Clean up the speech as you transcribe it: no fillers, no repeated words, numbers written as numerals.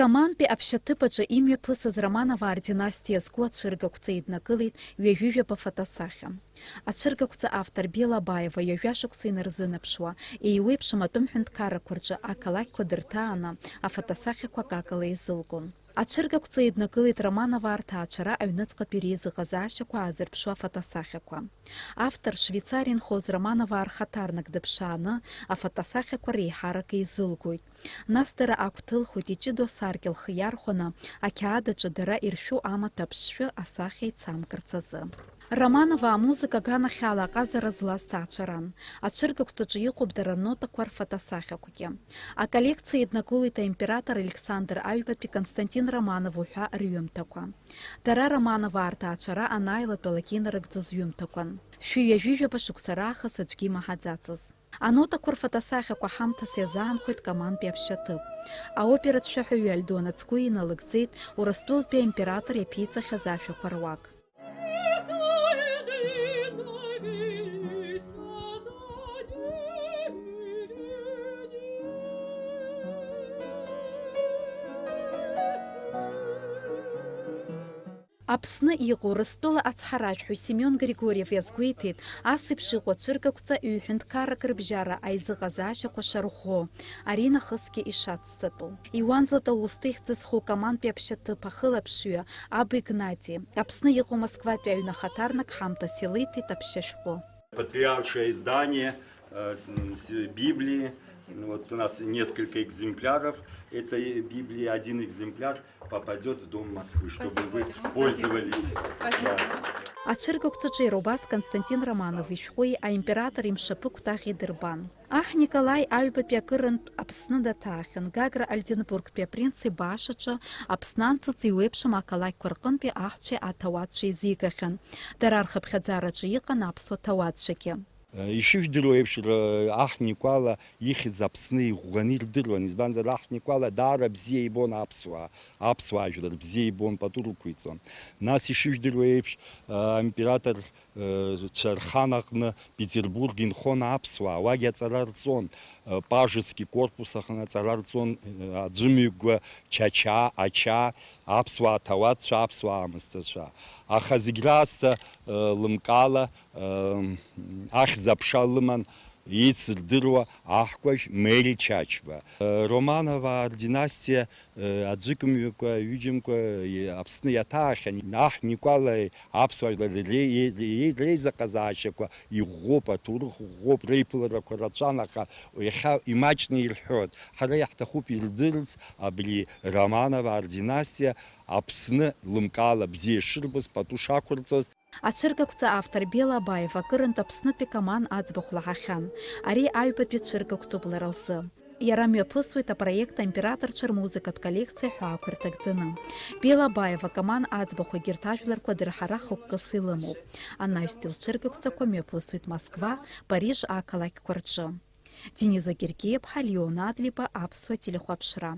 Каманпи аԥшьаҭыԥаҿы имҩаԥысыз Романоваа рдинастиа зку ацәыргақәҵа еиднакылеит ҩажәижәаба фотосахьа. Ацәыргақәҵа автор Бела Баева ҩажәашықәса инарзынаԥшуа, еиуеиԥшым атәым ҳәынҭқаррақәа рҿы ақалақьқәа дырҭааны афотосахьақәа акакала изылгон. Ацәыргақәҵа еиднакылеит Романоваа рҭаацәара аҩныҵҟатәи реизыҟазаашьақәа аазырԥшуа афотосахьақәа. Автор Швейцариа инхоз Романоваа рхаҭарнак дыԥшааны афотосахьақәа реиҳарак изылгоит. Нас дара агәҭылхоит иҷыдоу асаркьа лхы иархәаны ақьаадаҿы дара иршәу амаҭәа аԥшшәы асахьа ицамкырц азы. Романоваа амузыка аганахьала аҟазара злаз ҭаацәаран. Ацәыргақәҵаҿы иҟоуп дара рнотақәа рфотосахьақәагьы. Аколлекциа еиднакылеит аимператор Александр Аҩбатәи Константин Романов ҳәа рҩымҭақәа. Дара Романоваа рҭаацәара анааилатәалак инарыгӡоз ҩымҭақәан. Шәи-ҩажәижәаба шықәса раахыс аӡәгьы имаҳаӡацыз. Анотақәа рфотосахьақәа ҳамҭас иазаанхоит Камантәи аԥшьаҭыԥ. Аоператә шәаҳәаҩы Альдона Ацгәы иналыгӡеит Урыстәылатәи аимператор иаԥиҵахьаз ашәақәа руак. Аԥсны иҟоу Урыстәыла ацҳаражәҳәаҩ Семион Григорьев иазгәеиҭеит, асеиԥш иҟоу ацәыргақәҵа ҩ-ҳәынҭқаррак рыбжьара аизыҟазаашьақәа шарӷәӷәо, ари нахысгьы ишацҵатәу. Иуанзлат аусҭа ихьӡызху Камантәи аԥшьаҭыԥ ахылаԥшҩы Аба Игнати, Аԥсны иҟоу Москватәи аҩнахаҭарнак ҳамҭас илиҭеит аԥшьашәҟәы. Патриаршее издание Библии. Вот у нас несколько экземпляров этой Библии. Один экземпляр попадет в Дом Москвы, чтобы вы пользовались. Ацәыргақәҵаҿы иара убас Константин Романов ишәҟәи аимператор имшаԥы кәтаӷь идырбан. Аҳ Николаи Аҩбатәи акырынтә Аԥсны даҭаахьан. Гагра Ольденбургтәи апринц ибаашаҿы Аԥсны анҵыҵ иуеиԥшым ақалақьқәа рҟынтәи аҳцәеи аҭауадцәеи изигахьан. Дара рхыԥхьаӡараҿы иҟан аԥсуа ҭауадцәагьы. Ишыжәдыруа еиԥш аҳ Никәала ихьӡ Аԥсны иӷәӷәаны ирдыруан, избанзар аҳ Никәала даара бзиа ибон аԥсуаа ажәлар бзиа ибон, пату рықәиҵон. Нас ишыжәдыруа еиԥш аимператор рхан аҟны Петербург инхон аԥсуаа, уагь аҵара рҵон, пажески корпус аҟны аҵара рҵон, аӡәымҩа Чачаа, Ачаа, аԥсуаа ҭауадцәа, аԥсуаа аамысҭцәа. Аха зегь раасҭа лымкаала ахьӡ аԥша лыман еицырдыруа аҳкәажә Мери Чачба. Романоваа рдинастиа аӡәыкымҩакәа, ҩыџьамкәа Аԥсны иаҭаахьан. Аҳ Никәалаи аԥсуаа реизыҟазаашьақәа иӷәӷәоуп, аҭоурых ӷәӷәоуп, реиԥыларақәа рацәан, аха иахьа имаҷны ирҳәоит. Ҳара иаҳҭахуп ирдырырц абри Романоваа рдинастиа Аԥсны лымкаала бзиа шырбоз, пату шақәырҵоз. Ацәыргақәҵа автор Бела Баева акырынтә Аԥснытәи Каман аӡбахә лаҳахьан. Ари аҩбатәи цәыргақәҵоуп лара лзы. Иара мҩаԥысуеит апроект аимператорцәа рмузыкатә коллекциа ҳәаақәа рҭагӡаны. Бела Баева Каман аӡбахә егьырҭ ажәларқәа дырҳара хықәкыс илымоуп. Анаҩстәи лцәыргақәҵақәа мҩаԥысуеит Москва, Париж ақалақьқәа рҿы. Дениза Гергиеԥҳа, Леон Адлиба, Аԥсуа телехәаԥшра.